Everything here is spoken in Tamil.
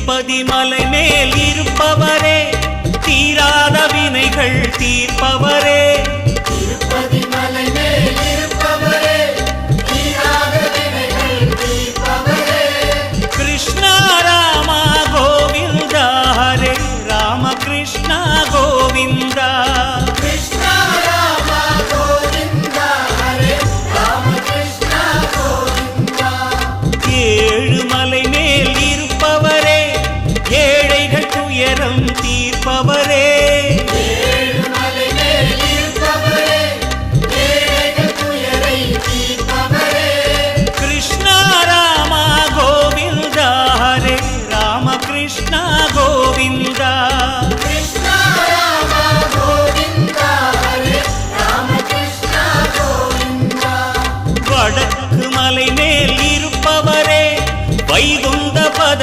திருப்பதி மலை மேல் இருப்பவரே, தீராத வினைகள் தீர்ப்பவரே. திருப்பதி மலை மேல் இருப்பவரே, தீராத வினைகள் தீர்ப்பவரே. கிருஷ்ணா ராமா கோவிந்தா, ஹரே ராம கிருஷ்ணா கோவிந்தா. கிருஷ்ணா ராமா கோவிந்தா, ஹரே ராம கிருஷ்ணா கோவிந்தா. ஏழு மலை மேல் இருப்பவரே, ஏழைகள் துயரம் தீர்ப்பவரே. ஏழுமலை மேல் இருப்பவரே, ஏழைகள் துயரை தீர்ப்பவரே. கிருஷ்ணா ராமா கோவிந்தா, ஹரே ராம கிருஷ்ணா கோவிந்தா.